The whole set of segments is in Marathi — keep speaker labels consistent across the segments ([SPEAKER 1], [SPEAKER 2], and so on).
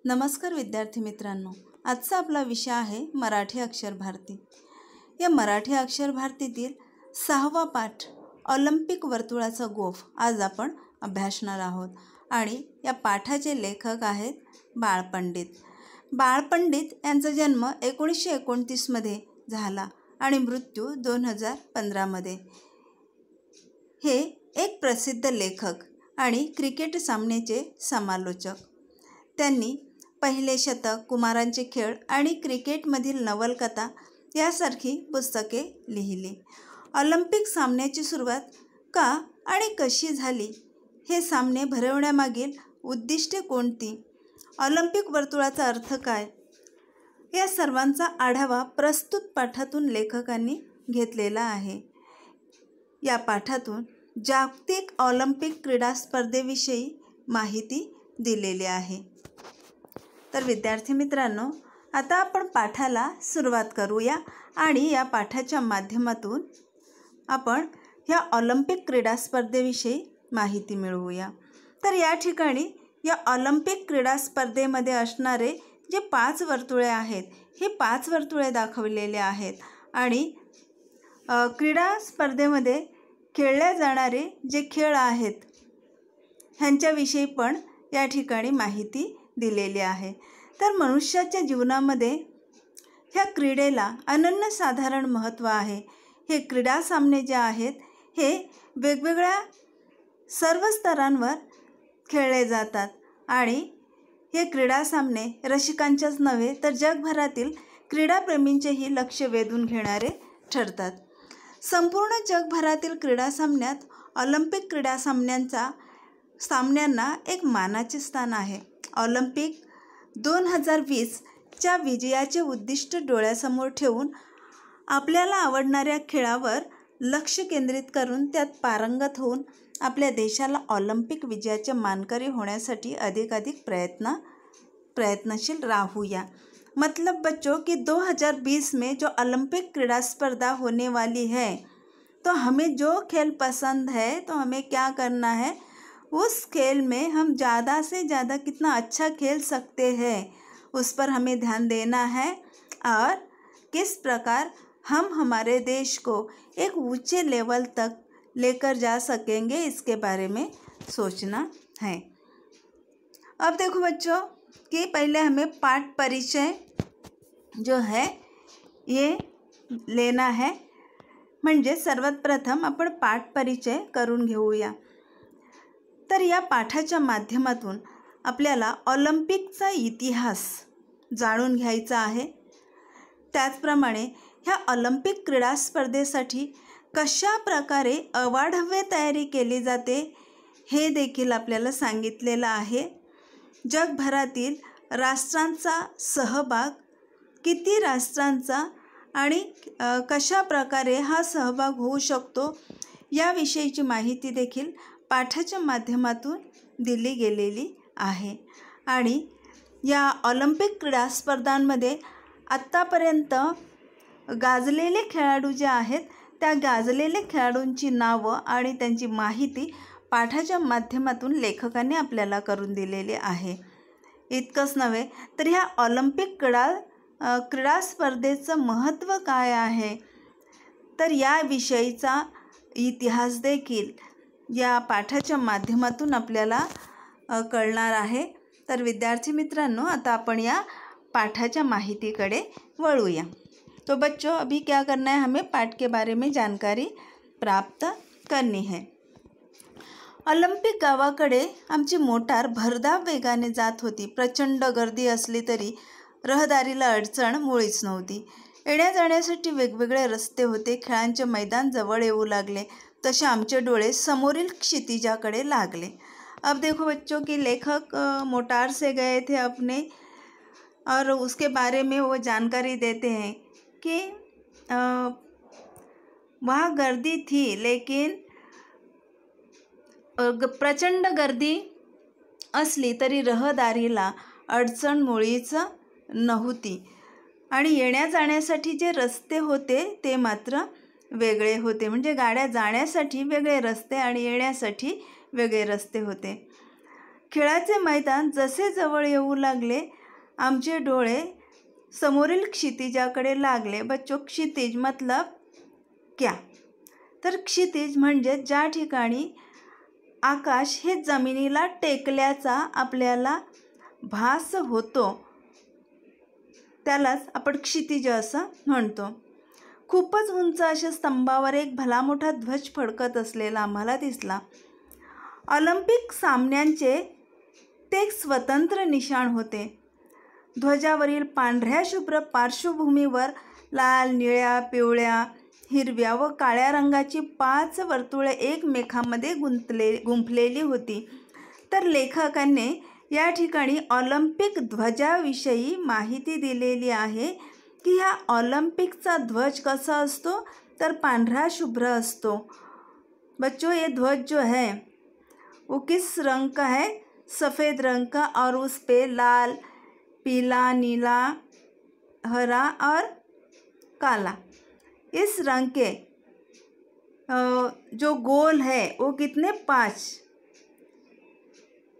[SPEAKER 1] नमस्कार विद्यार्थी मित्रांनो, आजचा आपला विषय आहे मराठी अक्षर भारती। या मराठी अक्षर भारतीतील 6वा पाठ ऑलिम्पिक वर्तुळाचा गोफ आज आपण अभ्यासणार आहोत आणि या पाठाचे लेखक आहेत बाळपंडित। बाळपंडित यांचा जन्म 1929 मध्ये झाला आणि मृत्यू 2015 मध्ये। हे एक प्रसिद्ध लेखक आणि क्रिकेट सामन्याचे समालोचक। त्यांनी पहिले शतक, कुमारांचे खेळ आणि क्रिकेटमधील नवलकथा यासारखी पुस्तके लिहिली। ऑलिम्पिक सामन्याची सुरुवात का आणि कशी झाली, हे सामने भरवण्यामागील उद्दिष्टे कोणती, ऑलिम्पिक वर्तुळाचा अर्थ काय, या सर्वांचा आढावा प्रस्तुत पाठातून लेखकांनी घेतलेला आहे। या पाठातून जागतिक ऑलिम्पिक क्रीडा स्पर्धेविषयी माहिती दिलेली आहे। तर विद्यार्थी मित्रांनो, आता आपण पाठाला सुरुवात करूया आणि या पाठाच्या माध्यमातून आपण या ऑलिम्पिक क्रीडा स्पर्धेविषयी माहिती मिळवूया। तर या ठिकाणी या ऑलिम्पिक क्रीडा स्पर्धेमध्ये असणारे जे 5 वर्तुळे आहेत, हे 5 वर्तुळे दाखवलेले आहेत आणि क्रीडा स्पर्धेमध्ये खेळले जाणारे जे खेळ आहेत ह्यांच्याविषयी पण या ठिकाणी माहिती दिलेली आहे। तर मनुष्याच्या जीवनामध्ये ह्या क्रीडेला अनन्यसाधारण महत्त्व आहे। हे क्रीडा सामने जे आहेत हे वेगवेगळ्या सर्व स्तरांवर खेळले जातात आणि हे क्रीडा सामने रसिकांच्याच नव्हे तर जगभरातील क्रीडाप्रेमींचेही लक्ष वेधून घेणारे ठरतात। संपूर्ण जगभरातील क्रीडा सामन्यात ऑलिम्पिक क्रीडा सामन्यांना एक मानाचे स्थान आहे। ऑलिम्पिक 2020 च्या विजयाचे उद्दिष्ट डोळ्यासमोर ठेवून आपल्याला आवडणाऱ्या खेळावर लक्ष केंद्रित करून त्यात पारंगत होऊन आपल्या देशाला ऑलिम्पिक विजयाचे मानकरी होण्यासाठी अधिकाधिक प्रयत्नशील राहूया। मतलब बच्चों कि 2020 में जो ओलंपिक क्रीड़ा स्पर्धा होने वाली है, तो हमें जो खेल पसंद है तो हमें क्या करना है, उस खेल में हम ज़्यादा से ज़्यादा कितना अच्छा खेल सकते हैं उस पर हमें ध्यान देना है और किस प्रकार हम हमारे देश को एक ऊंचे लेवल तक लेकर जा सकेंगे, इसके बारे में सोचना है। अब देखो बच्चों कि पहले हमें पाठ परिचय जो है ये लेना है। म्हणजे सर्वात प्रथम आपण पाठ परिचय करून घेऊया। तर या पाठाच्या माध्यमातून आपल्याला ऑलिम्पिकचा इतिहास जाणून घ्यायचा आहे। त्याचप्रमाणे ह्या ऑलिम्पिक क्रीडा स्पर्धेसाठी कशा प्रकारे अवाढव्य तयारी केली जाते हे देखील आपल्याला सांगितलेलं आहे। जगभरातील राष्ट्रांचा सहभाग, किती राष्ट्रांचा आणि कशा प्रकारे हा सहभाग होऊ शकतो याविषयीची माहिती देखील पाठाच्या माध्यमातून दिली गेलेली आहे। आणि या ऑलिम्पिक क्रीडा स्पर्धांमध्ये आत्तापर्यंत गाजलेले खेळाडू जे आहेत त्या गाजलेल्या खेळाडूंची नावं आणि त्यांची माहिती पाठाच्या माध्यमातून लेखकांनी आपल्याला करून दिलेली आहे। इतकंच नव्हे तर ह्या ऑलिम्पिक क्रीडा स्पर्धेचं महत्त्व काय आहे, तर या विषयीचा इतिहास देखील या पाठाच्या माध्यमातून आपल्याला कळणार आहे। तर विद्यार्थी मित्रांनो, आता आपण या पाठाच्या माहितीकडे वळूया। तो बच्चों, अभी क्या करना है, हमें पाठ के बारे में जानकारी प्राप्त करनी है। ऑलिम्पिक गावाकडे आमची मोटार भरधाव वेगाने जात होती। प्रचंड गर्दी असली तरी रहदारीला अडचण मुळीच नव्हती। येण्या जाण्यासाठी वेगवेगळे रस्ते होते। खेळांचे मैदान जवळ येऊ लागले तसे आमचे डोळे समोरील क्षितिजाकडे लागले। अब देखो बच्चों कि लेखक मोटार से गए थे अपने, और उसके बारे में वो जानकारी देते हैं कि वहाँ गर्दी थी लेकिन प्रचंड गर्दी असली तरी रहदारीला अडचण मुळीच नव्हती आणि येण्या जाण्यासाठी जे रस्ते होते ते मात्र वेगळे होते। म्हणजे गाड्या जाण्यासाठी वेगळे रस्ते आणि येण्यासाठी वेगळे रस्ते होते। खेळाचे मैदान जसे जवळ येऊ लागले आमचे डोळे समोरील क्षितिजाकडे लागले। बच्चों, क्षितिज मतलब क्या? तर क्षितिज म्हणजे ज्या ठिकाणी आकाश हे जमिनीला टेकल्याचा आपल्याला भास होतो त्यालाच आपण क्षितिज असं म्हणतो। खूपच उंच अशा स्तंभावर एक भला मोठा ध्वज फडकत असलेला आम्हाला दिसला। ऑलिम्पिक सामन्यांचे ते एक स्वतंत्र निशाण होते। ध्वजावरील पांढऱ्या शुभ्र पार्श्वभूमीवर लाल, निळ्या, पिवळ्या, हिरव्या व काळ्या रंगाची 5 वर्तुळे एकमेकांमध्ये गुंफलेली होती। तर लेखकांनी या ठिकाणी ऑलिम्पिक ध्वजाविषयी माहिती दिलेली आहे कि ह्या ऑलिम्पिकचा ध्वज कसा असतो तर पांढरा शुभ्र असतो। बच्चों, ये ध्वज जो है वो किस रंग का है? सफ़ेद रंग का, और उस पे लाल, पीला, नीला, हरा और काला इस रंग के जो गोल है वो कितने? 5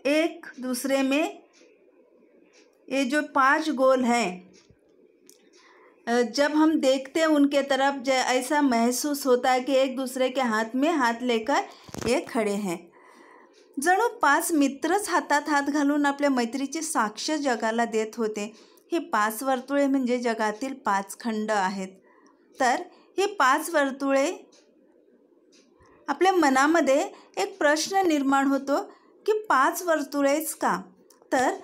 [SPEAKER 1] एक दूसरे में। ये जो 5 गोल हैं जब हम देखते हैं उनके तरफ ऐसा महसूस होता है कि एक दूसरे के हाथ में हाथ लेकर ये खड़े हैं। जणू 5 मित्रच हातात हात घालून आपल्या मैत्रीची साक्ष जगाला देत होते। ही 5 वर्तुळे म्हणजे जगातील 5 खंड आहेत। तर ही 5 वर्तुळे आपल्या मनामध्ये एक प्रश्न निर्माण होतो की 5 वर्तुळेच का? तर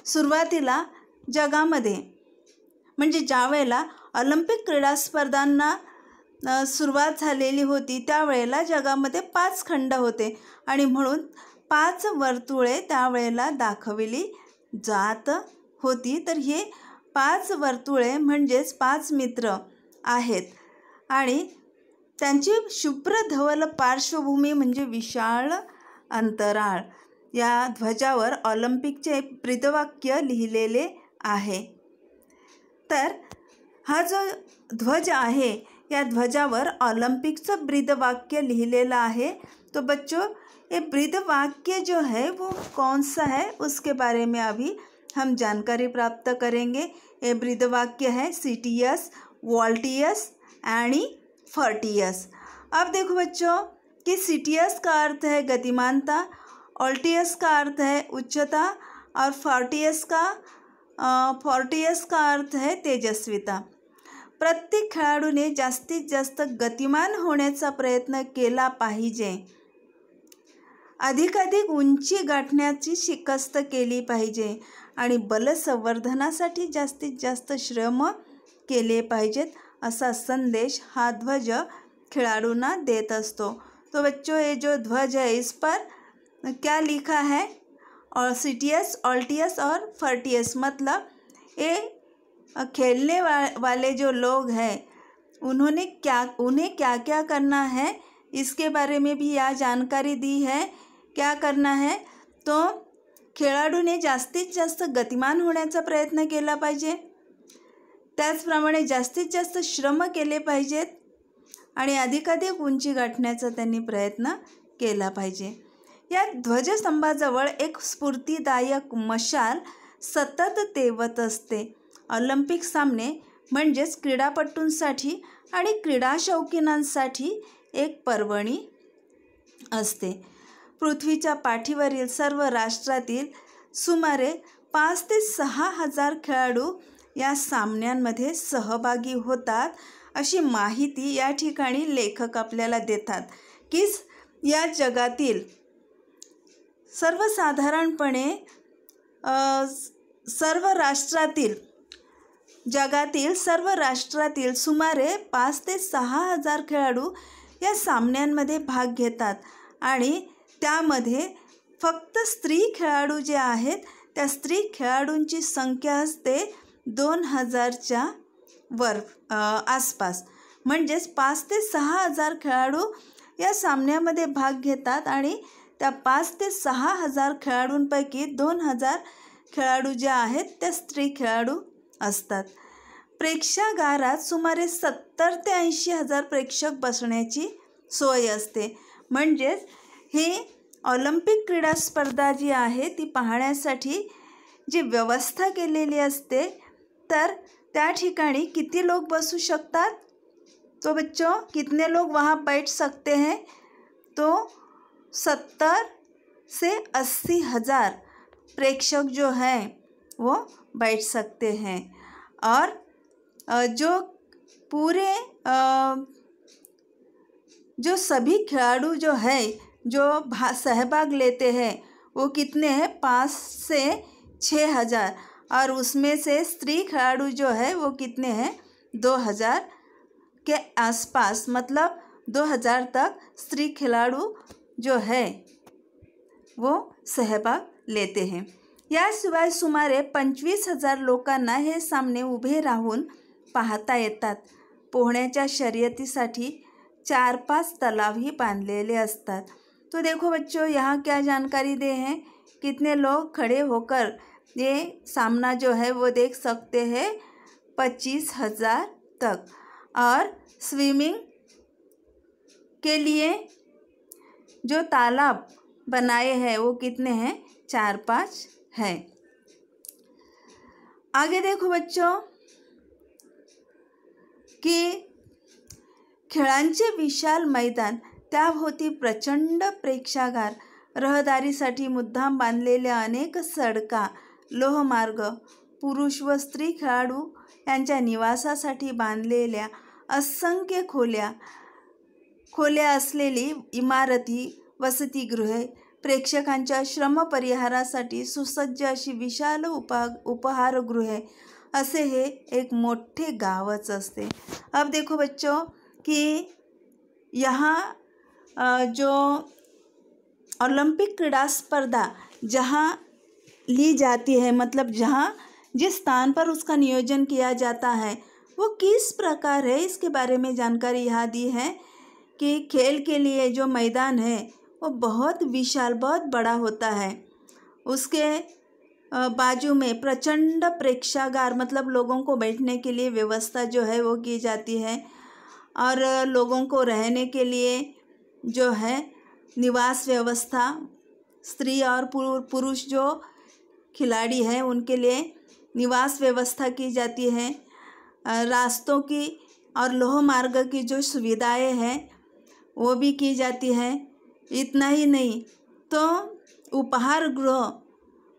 [SPEAKER 1] सुरुवातीला जगामध्ये म्हणजे ज्या वेळेला ऑलिम्पिक क्रीडा स्पर्धांना सुरुवात झालेली होती त्यावेळेला जगामध्ये 5 खंड होते आणि म्हणून 5 वर्तुळे त्यावेळेला दाखवली जात होती। तर हे 5 वर्तुळे म्हणजेच 5 मित्र आहेत आणि त्यांची शुभ्र धवल पार्श्वभूमी म्हणजे विशाळ अंतराळ। या ध्वजावर ऑलिम्पिकचे ब्रीदवाक्य लिहिलेले आहे। तर हा जो ध्वज आहे या ध्वजावर ऑलिम्पिकचं ब्रीदवाक्य लिहिलेलं है। तो बच्चों, ये ब्रीदवाक्य जो है वो कौन सा है उसके बारे में अभी हम जानकारी प्राप्त करेंगे। ये ब्रीदवाक्य है सीटियस, वॉल्टियस एंड फर्टियस। अब देखो बच्चों कि सीटियस का अर्थ है गतिमानता, ऑल्टियस का अर्थ है उच्चता और फर्टियस का अर्थ है तेजस्विता। प्रत्येक खेळाडूने जास्तीत जास्त गतिमान होण्याचा प्रयत्न केला पाहिजे। अधिकाधिक उंची गाठण्याची शिकस्त केली पाहिजे आणि बलसंवर्धनासाठी जास्तीत जास्त श्रम केले पाहिजेत असा संदेश हा ध्वज खिलाड़ूना देत असतो। तो बच्चों, ये जो ध्वज है इस पर क्या लिखा है? और सीटियस, ऑल्टियस और फर्टियस मतलब ये खेलने वाले जो लोग हैं उन्हें क्या क्या करना है इसके बारे में भी यह जानकारी दी है। क्या करना है? तो खेळाडूने जास्तीत जास्त गतिमान होण्याचा प्रयत्न केला पाहिजे, त्याचप्रमाणे जास्तीत जास्त श्रम केले पाहिजेत आणि अधिकाधिक उंची गाठण्याचा त्यांनी प्रयत्न केला पाहिजे। या ध्वजस्तंभाजवळ एक स्फूर्तिदायक मशाल सतत तेवत असते। ऑलिम्पिक सामने म्हणजेच क्रीडापटूंसाठी आणि क्रीडा शौकीनांसाठी एक पर्वणी असते। पृथ्वीच्या पाठीवरील सर्व राष्ट्रातील सुमारे 5 ते 6 हजार खेळाडू या सामन्यांमध्ये सहभागी होतात अशी माहिती या ठिकाणी लेखक आपल्याला देतात की या जगातील सर्वसाधारणपणे जगातील सर्व राष्ट्रातील सुमारे 5 ते 6 हजार खेळाडू या सामन्यांमध्ये भाग घेतात आणि त्यामध्ये फक्त स्त्री खेळाडू जे आहेत त्या स्त्री खेळाडूंची संख्या असते 2000च्या वर आसपास। म्हणजेच 5 ते 6 हजार खेळाडू या सामन्यामध्ये भाग घेतात आणि त्या 5 ते 6 हजार खेळाडूंपैकी 2000 खेळाडू जे आहेत त्या स्त्री खेळाडू असतात। प्रेक्षागारात सुमारे 70 ते 80 हजार प्रेक्षक बसण्याची सोय असते। म्हणजेच हे ऑलिम्पिक क्रीडा स्पर्धा जी आहे ती पाहण्यासाठी जी व्यवस्था केलेली असते, तर त्या ठिकाणी किती लोग बसू शकतात? तो बच्चों कितने लोग वहाँ बैठ सकते हैं? तो 70 से 80 हज़ार प्रेक्षक जो हैं वो बैठ सकते हैं। और जो पूरे जो सभी खिलाड़ू जो है जो सहभाग लेते हैं वो कितने हैं? 5 से 6 हज़ार। और उसमें से स्त्री खिलाड़ू जो है वो कितने हैं? 2000 के आसपास, मतलब 2000 तक स्त्री खिलाड़ू जो है वो सहभाग लेते हैं। याशिवाय सुमारे 25,000 लोकांना हे सामने उभे राहून पाहता येतात। पोहण्याच्या शर्यतीसाठी 4-5 तलावही बांधलेले असतात। तो देखो बच्चों, यहाँ क्या जानकारी दे हैं, कितने लोग खड़े होकर ये सामना जो है वो देख सकते हैं? 25,000 तक। और स्विमिंग के लिए जो तालाब बनाए हैं वो कितने हैं? 4-5 हैं। आगे देखो बच्चों की खेळांचे विशाल मैदान, त्याभोवती प्रचंड प्रेक्षागार, रहदारीसाठी मुद्दाम बांधलेल्या अनेक सडका, लोहमार्ग, पुरुष व स्त्री खेळाडू यांच्या निवासासाठी बांधलेल्या असंख्य खोल्या असलेली इमारती, वसतिगृहे, प्रेक्षकांच्या श्रमपरिहारासाठी सुसज्ज अशी विशाल उपहारगृहे, असे हे एक मोठे गावच असते। अब देखो बच्चों कि यहाँ जो ओलंपिक क्रीड़ा स्पर्धा जहाँ ली जाती है, मतलब जहाँ जिस स्थान पर उसका नियोजन किया जाता है वो किस प्रकार है, इसके बारे में जानकारी यहाँ दी है कि खेल के लिए जो मैदान है वो बहुत विशाल, बहुत बड़ा होता है। उसके बाजू में प्रचंड प्रेक्षागार, मतलब लोगों को बैठने के लिए व्यवस्था जो है वो की जाती है। और लोगों को रहने के लिए जो है निवास व्यवस्था, स्त्री और पुरुष जो खिलाड़ी हैं उनके लिए निवास व्यवस्था की जाती है। रास्तों की और लोह मार्ग की जो सुविधाएं हैं वो भी की जाती है। इतना ही नहीं तो उपहार गृह,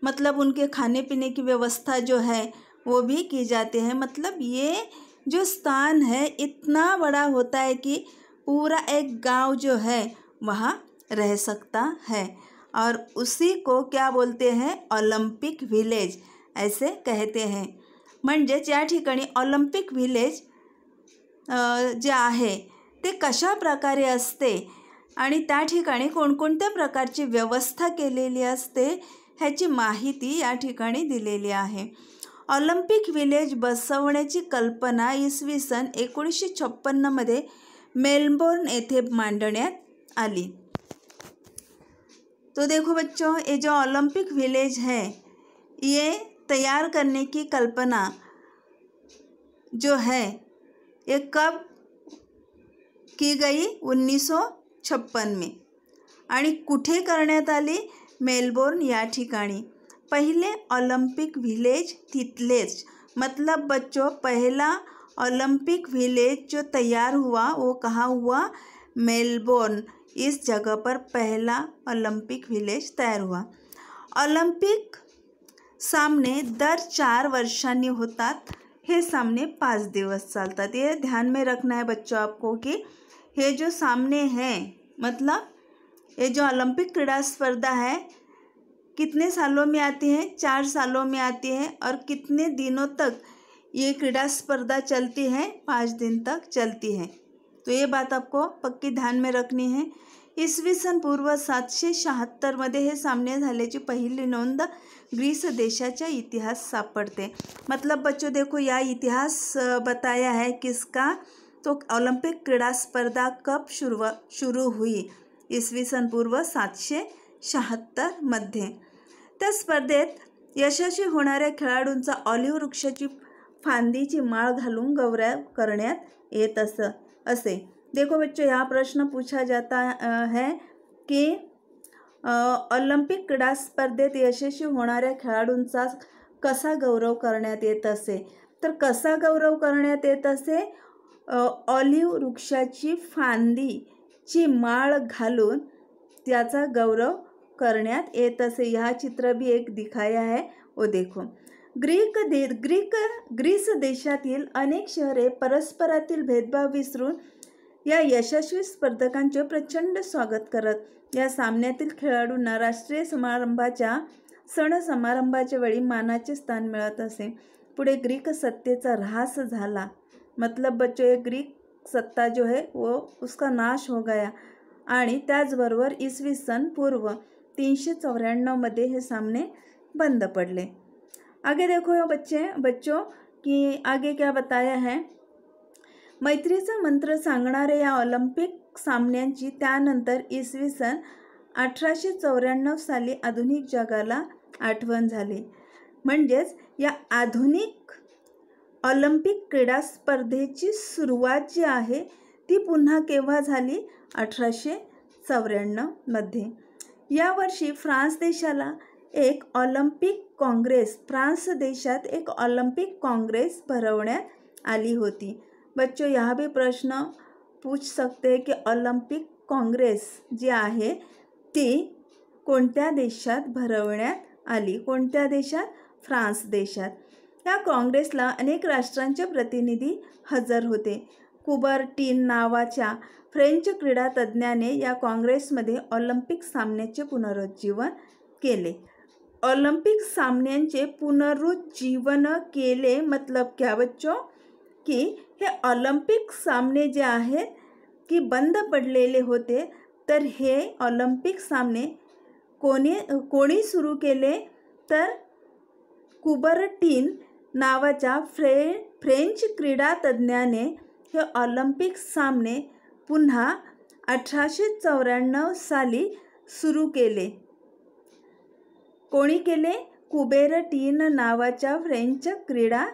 [SPEAKER 1] मतलब उनके खाने पीने की व्यवस्था जो है वो भी की जाती है। मतलब ये जो स्थान है इतना बड़ा होता है कि पूरा एक गांव जो है वहाँ रह सकता है। और उसी को क्या बोलते हैं? ऑलिम्पिक विलेज ऐसे कहते हैं। म्हणजेच या ठिकाणी ऑलिम्पिक विलेज जे आहे ते कशा प्रकारे असते आणि त्या ठिकाणी कोणकोणत्या प्रकारची व्यवस्था केलेली असते ह्याची माहिती या ठिकाणी दिलेली आहे। ऑलिम्पिक विलेज बसवण्याची कल्पना इसवी सन 1956 मध्ये मेलबोर्न येथे मांडण्यात आली। तो देखो बच्चों, ये जो ओलंपिक विलेज है ये तैयार करने की कल्पना जो है ये कब की गई? 1956 में। आणि कुठे करण्यात आली? मेलबोर्न या ठिकाणी। पहले ओलंपिक विलेज तिथलेच, मतलब बच्चों पहला ओलंपिक विलेज जो तैयार हुआ वो कहाँ हुआ? मेलबोर्न। इस जगह पर पहला ओलंपिक विलेज तैयार हुआ। ओलंपिक सामने दर 4 वर्षांनी होतात। हे सामने 5 दिवस चालतात। ये ध्यान में रखना है बच्चों आपको कि ये जो सामने हैं, मतलब ये जो ओलंपिक क्रीड़ा स्पर्धा है कितने सालों में आती है? 4 सालों में आती है। और कितने दिनों तक ये क्रीड़ा स्पर्धा चलती है? 5 दिन तक चलती है। तो ये बात आपको पक्की ध्यान में रखनी है। इसवी सन पूर्व 776 मध्ये हे सामने झाल्याची पहिली नोंद ग्रीस देशाच्या इतिहास सापडते। मतलब बच्चों देखो यह इतिहास बताया है किसका? तो ओलंपिक क्रीड़ा स्पर्धा कब शुरू हुई? इसवी सन पूर्व 776 मध्ये। त्या स्पर्धेत यशस्वी होणाऱ्या खेळाडूंचा ऑलिव्ह वृक्षाची फांदीची माळ घालून गौरव करण्यात येत असे। देखो बच्चों यहाँ प्रश्न पूछा जाता है कि ऑलिम्पिक क्रीडा स्पर्धेत यशस्वी होणाऱ्या खेळाडूंचा कसा गौरव करण्यात येत असे? तर कसा गौरव करण्यात येत असे? ऑलिव्ह वृक्षाची फांदीची माळ घालून त्याचा गौरव करण्यात येत असे। यह चित्र भी एक दिखाया है, वो देखो। ग्रीस देशातील अनेक शहरे परस्परातील भेदभाव विसरून या यशस्वी स्पर्धकांचे प्रचंड स्वागत करत या सामन्यातील खेळाडूंना राष्ट्रीय सण समारंभाच्या वेळी मानाचे स्थान मिळत असे। पुढे ग्रीक सत्तेचा ऱ्हास झाला, मतलब बच्चों ये ग्रीक सत्ता जो है वो उसका नाश हो गया आणि त्याचबरोबर इसवी सन पूर्व 394 मध्ये हे सामने बंद पडले। आगे देखो बच्चों कि आगे क्या बताया है। मैत्रीचा मंत्र सांगणाऱ्या या ऑलिम्पिक सामन्यांची त्यानंतर इसवी सन 1894 साली आधुनिक जगाला आठवण झाली। म्हणजेच या आधुनिक ऑलिम्पिक क्रीडा स्पर्धेची सुरुवात जी आहे ती पुन्हा केव्हा झाली? 1894 मध्ये। यावर्षी फ्रान्स देशात एक ऑलिम्पिक कांग्रेस भरवण्यात आली होती। बच्चों यहाँ भी प्रश्न पूछ सकते हैं कि ऑलिम्पिक कांग्रेस जी आहे ती कोणत्या देशात भरवण्यात आली? कोणत्या देशात? फ्रान्स देशात। या काँग्रेसला अनेक राष्ट्रांचे प्रतिनिधी हजर होते। कुबर्टीन नावाच्या फ्रेंच क्रीडा तज्ज्ञाने या काँग्रेसमध्ये ऑलिम्पिक सामन्याचे पुनरुज्जीवन केले। ऑलिम्पिक सामन्यांचे पुनरुज्जीवन केले मतलब क्या बच्चों? की हे ऑलिम्पिक सामने जे आहेत की बंद पडलेले होते, तर हे ऑलिम्पिक सामने कोणी सुरू केले? तर कुबर्टीन नावाच्या फ्रेंच क्रीडा तज्ज्ञाने हे ऑलिम्पिक सामने पुन्हा 1894 साली सुरू केले। कोणी केले? कुबेरटीन नावाच्या फ्रेंच क्रीडा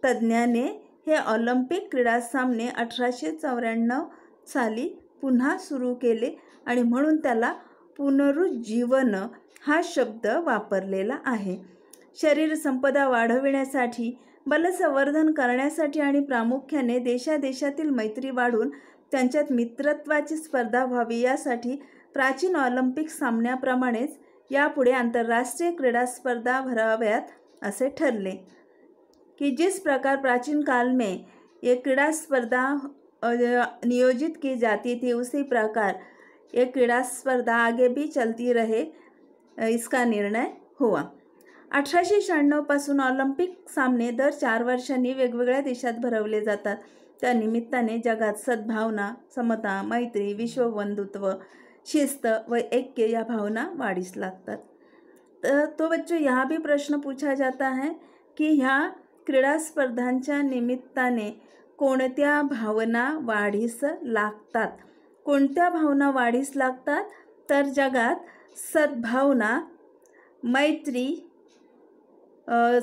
[SPEAKER 1] तज्ज्ञाने हे ऑलिम्पिक क्रीडा सामने 1894 साली पुन्हा सुरू केले आणि म्हणून त्याला पुनरुज्जीवन हा शब्द वापरलेला आहे। शरीर संपदा वाढविण्यासाठी, बलसंवर्धन करण्यासाठी आणि प्रामुख्याने देशादेशातील मैत्री वाढून त्यांच्यात मित्रत्वाची स्पर्धा व्हावी यासाठी प्राचीन ऑलिम्पिक सामन्याप्रमाणेच यापुढे आंतरराष्ट्रीय क्रीडा स्पर्धा भराव्यात असे ठरले। कि जिस प्रकार प्राचीन काल में ये क्रीडा स्पर्धा नियोजित की जाती थी, उसी प्रकार ये क्रीडा स्पर्धा आगे भी चलती रहे, इसका निर्णय हुआ। 1896 पासून ऑलिम्पिक सामने दर 4 वर्षांनी वेगवेगळ्या देशात भरवले जातात। त्या निमित्ताने जगात सद्भावना, समता, मैत्री, विश्वबंधुत्व, शिस्त व ऐक्य या भावना वाढीस लागतात। तो बच्चों यहाँ भी प्रश्न पूछा जाता है कि ह्या क्रीडा स्पर्धांच्या निमित्ताने कोणत्या भावना वाढीस लागतात? कोणत्या भावना वाढीस लागतात? तर जगात सद्भावना, मैत्री,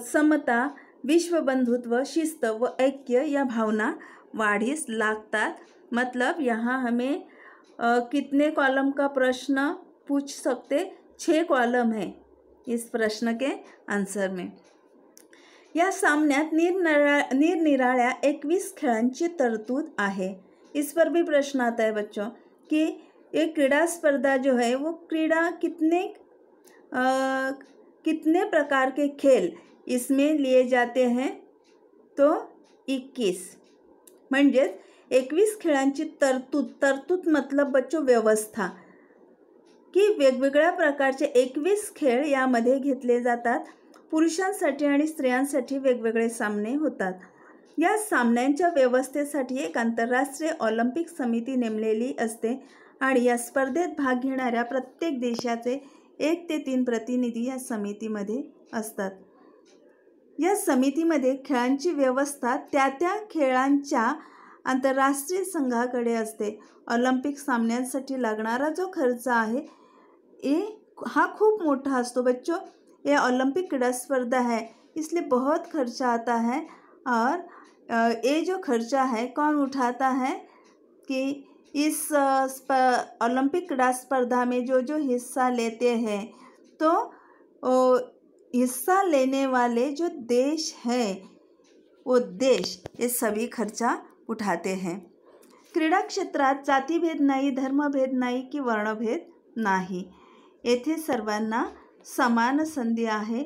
[SPEAKER 1] समता, विश्वबंधुत्व, शिस्त व ऐक्य या भावना वाढीस लागतात। मतलब यहाँ हमें कितने कॉलम का प्रश्न पूछ सकते? 6 कॉलम है इस प्रश्न के आंसर में। या सामन्यात निरनिराळ्या 21 खेळांची तरतूद आहे। इस पर भी प्रश्न आता है बच्चों कि ये क्रीडा स्पर्धा जो है वो कितने प्रकार के खेल इसमें लिए जाते हैं? तो 21। म्हणजेच 21 खेळांची तरतूद मतलब बच्चों व्यवस्था की वेगवेगळ्या प्रकारचे 21 खेळ यामध्ये घेतले जातात। पुरुषांसाठी आणि स्त्रियांसाठी वेगवेगळे सामने होतात। या सामन्यांच्या व्यवस्थेसाठी एक आंतरराष्ट्रीय ऑलिम्पिक समिती नेमलेली असते आणि या स्पर्धेत भाग घेणाऱ्या प्रत्येक देशाचे 1 ते 3 प्रतिनिधी या समितीमध्ये असतात। या समितीमध्ये खेळांची व्यवस्था त्या खेळांच्या आंतरराष्ट्रीय संघाकडे असते। ऑलिम्पिक सामन्यांसाठी लागणारा जो खर्च आहे हा खूप मोठा असतो बच्चों। ये ओलंपिक क्रीडा स्पर्धा है इसलिए बहुत खर्चा आता है और ये जो खर्चा है कौन उठाता है कि इस ओलंपिक क्रीड़ा स्पर्धा में जो जो हिस्सा लेते हैं तो हिस्सा लेने वाले जो देश हैं वो देश हे सभी खर्चा उठाते हैं। क्रीडा क्षेत्रात जातीभेद नाही, धर्मभेद नाही की वर्णभेद नाही, येथे सर्वांना समान संधी आहे।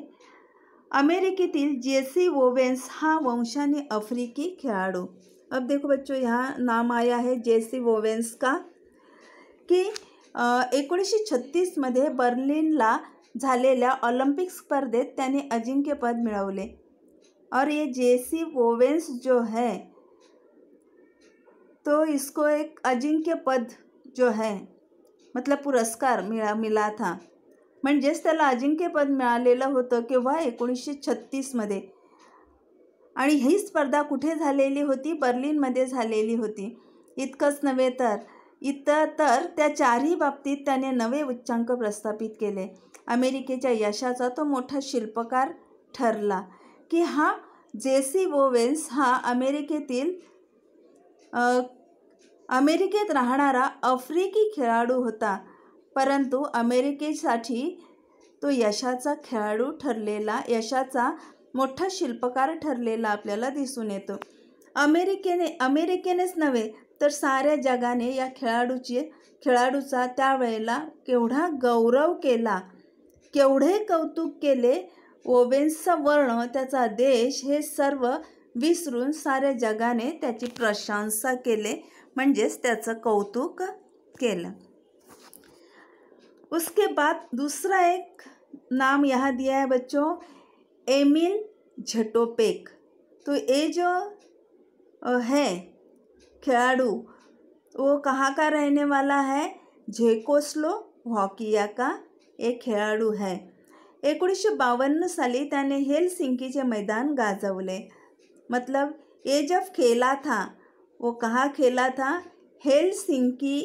[SPEAKER 1] अमेरिकेतील जेसी ओवेन्स हा वंशाने आफ्रिकी खिलाड़ू। अब देखो बच्चों, यहाँ नाम आया है जेसी ओवेन्स का की 1936 मध्ये बर्लिनला झालेल्या ऑलिम्पिक स्पर्धेत त्याने अजिंक्यपद मिळवले। और ये जेसी ओवेन्स जो है तो इसको एक अजिंक्य पद जो है मतलब पुरस्कार मिला था, म्हणजेच त्याला अजिंक्यपद मिळालेलं होतं केव्हा 1936 मध्ये। आणि ही स्पर्धा कुठे झालेली होती? बर्लिनमध्ये झालेली होती। इतकंच नव्हे तर त्या चारही बाबतीत त्याने नवे उच्चांक प्रस्थापित केले। अमेरिकेच्या यशाचा तो मोठा शिल्पकार ठरला की हा जेसी ओवेन्स हा अमेरिकेत राहणारा आफ्रिकी खेळाडू होता, परंतु अमेरिकेसाठी तो यशाचा खेळाडू ठरलेला, यशाचा मोठा शिल्पकार ठरलेला आपल्याला दिसून येतो। अमेरिकेनेच नव्हे तर साऱ्या जगाने या खेळाडूचा त्यावेळेला केवढा गौरव केला, केवढे कौतुक केले। ओवेन्सचा वर्ण, त्याचा देश हे सर्व विसरून साऱ्या जगाने त्याची प्रशंसा केले, म्हणजेच त्याचं कौतुक केलं। उसके बाद दूसरा एक नाम यहाँ दिया है बच्चों, एमिल झटोपेक। तो ये जो है खिलाड़ू वो कहाँ का रहने वाला है? झेकोस्लोवाकिया का एक खिलाड़ू है। 1952 साली त्याने हेलसिंकीचे मैदान गाजवले। मतलब ये जब खेला था वो कहाँ खेला था? हेलसिंकी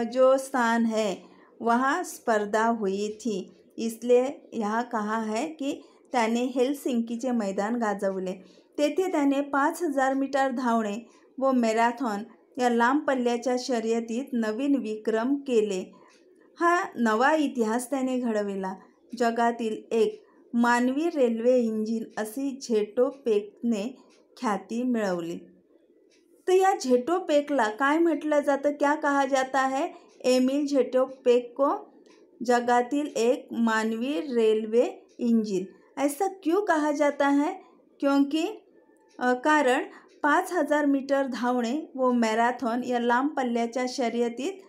[SPEAKER 1] जो स्थान है वहाँ स्पर्धा हुई थी, इसलिए यहाँ कहा है की त्याने हेलसिंकीचे मैदान गाजवले। तेथे त्याने 5000 मीटर धावणे व मॅरेथॉन या लांब पल्ल्याच्या शर्यतीत नवीन विक्रम केले। हा नवा इतिहास त्याने घडविला। जगातील एक मानवी रेल्वे इंजिन अशी झेटोपेकने ख्याती मिळवली। तो या झेटोपेकला काय म्हटलं जातं? क्या कहा जाता है? एमिल झेटोपेक को जगातील एक मानवी रेलवे इंजिन। ऐसा क्यों कहा जाता है? क्योंकि कारण 5000 मीटर धावणे व मॅरेथॉन या लांब पल्ल्याच्या शर्यतीत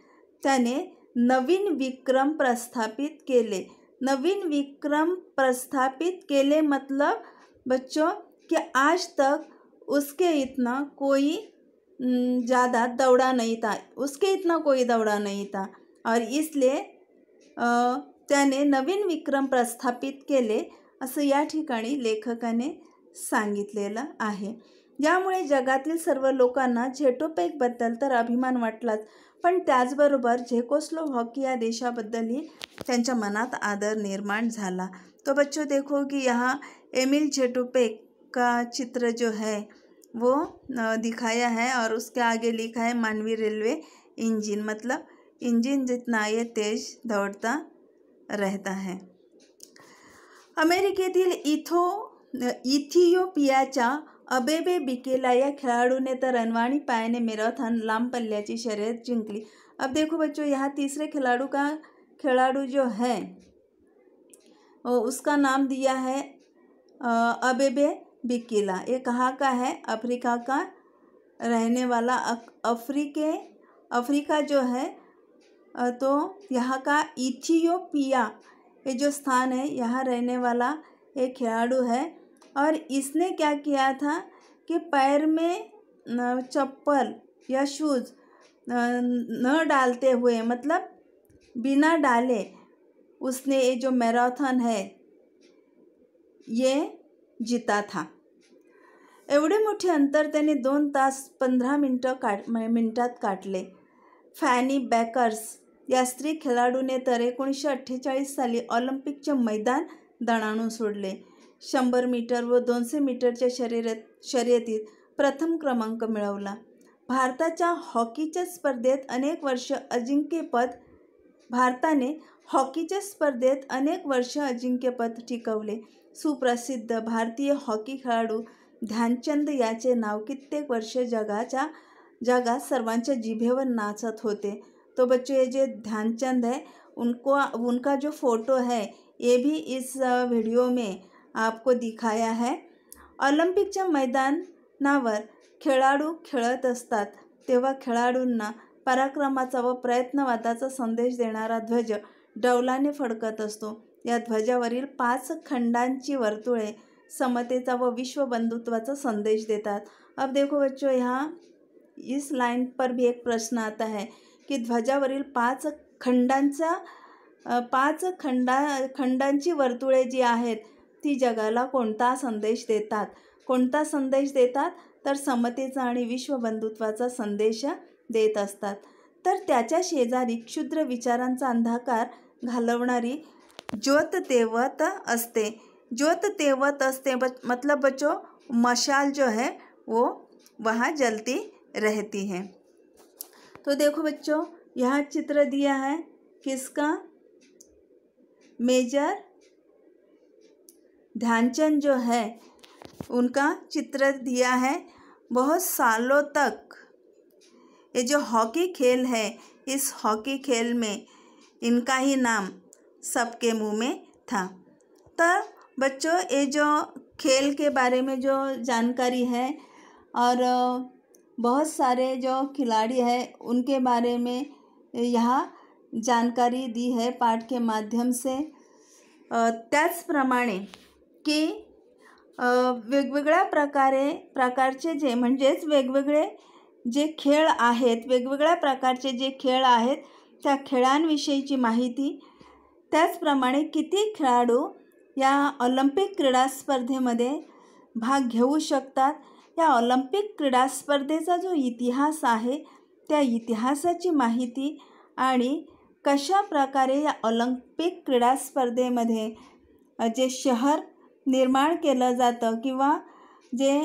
[SPEAKER 1] त्याने नवीन विक्रम प्रस्थापित केले। नवीन विक्रम प्रस्थापित केले मतलब बच्चों कि आज तक उसके इतना कोई ज़्यादा दौड़ा नहीं था, उसके इतना कोई दौड़ा नहीं था, और इसलिए त्याने नवीन विक्रम प्रस्थापित केले असं या ठिकाणी लेखकाने सांगितलेलं आहे। यामुळे जगातील सर्व लोकांना झेटोपेकबद्दल तर अभिमान वाटलाच, पण त्याचबरोबर झेकोस्लोवाकिया देशाबद्दलही त्यांच्या मनात आदर निर्माण झाला। तो बच्चों देखो कि यहाँ एमिल झेटोपेक का चित्र जो है वो दिखाया है और उसके आगे लिखा है मानवी रेलवे इंजिन, मतलब इंजिन जितना ये तेज दौड़ता रहता है। अमेरिकेतील इथियोपियाच्या अबेबे बिकेला या खिलाड़ूने तर रणवाणी पायाने मॅरेथॉन लांब पल्ल्याची शर्यत जिंकली। अब देखो बच्चों, यहाँ तीसरे खिलाड़ू जो है उसका नाम दिया है अबेबे बिकेला। ये कहाँ का है? अफ्रीका का रहने वाला। अफ्रीका जो है तो यहाँ का इथियोपिया ये जो स्थान है यहाँ रहने वाला एक खिलाड़ू है। और इसने क्या किया था कि पैर में चप्पल या शूज़ न डालते हुए, मतलब बिना डाले उसने ये जो मैराथन है ये जीता था। एवढे मोठे अंतर त्याने 2 तास 15 मिनिटात काढले। फॅनी बॅकर्स या स्त्री खेळाडूने तर 1948 साली ऑलिम्पिकचे मैदान दणाणून सोडले। 100 मीटर व 200 मीटरच्या शर्यतीत प्रथम क्रमांक मिळवला। भारताच्या हॉकीच्या स्पर्धेत भारताने हॉकीच्या स्पर्धेत अनेक वर्ष अजिंक्यपद टिकवले. सुप्रसिद्ध भारतीय हॉकी खेळाडू ध्यानचंद याचे नाव कित्येक वर्ष जगात सर्वांच्या जिभेवर नाचत होते. तो बच्चों, ये जो ध्यानचंद है उनका जो फ़ोटो है ये भी इस वीडियो में आपको दिखाया है. ऑलिम्पिकच्या मैदानावर खेळाडू खेळत असतात तेव्हा खेळाडूंना पराक्रमाचा व प्रयत्नवादाचा संदेश देणारा ध्वज डौलाने फडकत असतो. या ध्वजावरील 5 खंडांची वर्तुळे समतेचा व विश्वबंधुत्वाचा संदेश देतात. अब देखो बच्चों, यहाँ इस लाइन पर भी एक प्रश्न आता है की ध्वजावरील 5 खंडांची वर्तुळे जी आहेत ती जगाला कोणता संदेश देतात? तर समतेचा आणि विश्वबंधुत्वाचा संदेश देत असतात. तर त्याच्या शेजारी क्षुद्र विचारांचा अंधकार घालवणारी ज्योत तेवत असते. मतलब बच्चों, मशाल जो है वो वहाँ जलती रहती है. तो देखो बच्चों, यहाँ चित्र दिया है किसका? मेजर ध्यानचंद जो है उनका चित्र दिया है. बहुत सालों तक ये जो हॉकी खेल है, इस हॉकी खेल में इनका ही नाम सबके मुंह में था. तो बच्चों, ये जो खेल के बारे में जो जानकारी है और बहुत सारे जो खिलाड़ी हैं उनके बारे में यहाँ जानकारी दी है पाठ के माध्यम से. त्याचप्रमाणे की वेगवेगळ्या प्रकारचे जे म्हणजेच वेगवेगळे जे खेळ आहेत, वेगवेगळ्या प्रकारचे जे खेळ आहेत त्या खेळांविषयीची माहिती, त्याचप्रमाणे किती खेळाडू या ऑलिम्पिक क्रीडा स्पर्धेमध्ये भाग घेऊ शकतात, या ऑलिम्पिक क्रीडा स्पर्धेचा जो इतिहास आहे त्या इतिहासाची माहिती आणि कशा प्रकारे या ऑलिम्पिक क्रीडा स्पर्धेमध्ये जे शहर निर्माण केलं जातं किंवा जे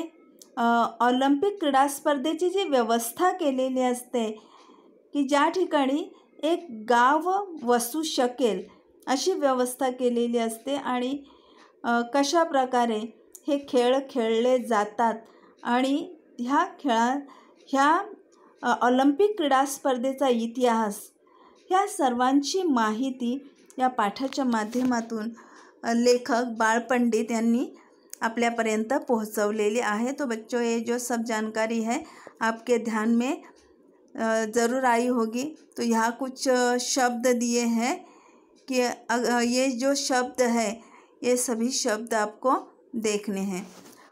[SPEAKER 1] ऑलिम्पिक क्रीडा स्पर्धेची जी व्यवस्था केलेली असते की ज्या ठिकाणी एक गाव वसू शकेल अशी व्यवस्था केलेली असते आणि कशा प्रकारे हे खेळ खेळले जातात आणि ह्या ऑलिम्पिक क्रीडा स्पर्धेचा इतिहास, ह्या सर्वांची माहिती या पाठाच्या माध्यमातून लेखक बाळपंडित यांनी आपल्यापर्यंत पहुंचवलेली आहे. तो बच्चों, ये जो सब जानकारी है आपके ध्यान में ज़रूर आई होगी. तो यहाँ कुछ शब्द दिए हैं कि ये जो शब्द है ये सभी शब्द आपको देखने हैं.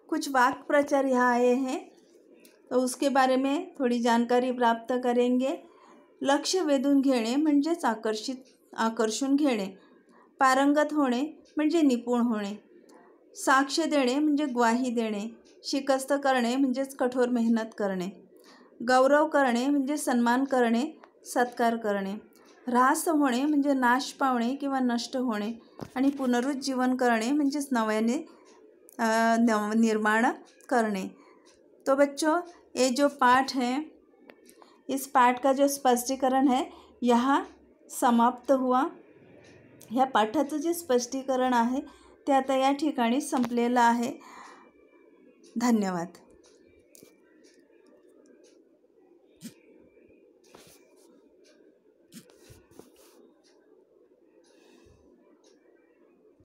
[SPEAKER 1] कुछ वाक्य प्रचार यहाँ आए हैं तो उसके बारे में थोड़ी जानकारी प्राप्त करेंगे. लक्ष वेधून घेणे म्हणजेच आकर्षून घेणे. पारंगत होणे म्हणजे निपुण होणे. साक्ष देणे म्हणजे ग्वाही देणे. शिकस्त करणे म्हणजेच कठोर मेहनत करणे. गौरव करणे म्हणजे सन्मान करणे, सत्कार करणे. ऱ्हास होणे म्हणजे नाश पावणे किंवा नष्ट होणे आणि पुनरुज्जीवन करणे म्हणजेच नव्याने निर्माण करणे. तो बच्चों, ये जो पाठ है, इस पाठ का जो स्पष्टीकरण है यहाँ समाप्त हुआ. ह्या पाठाचं जे स्पष्टीकरण आहे ते आता या ठिकाणी संपलेलं आहे. धन्यवाद.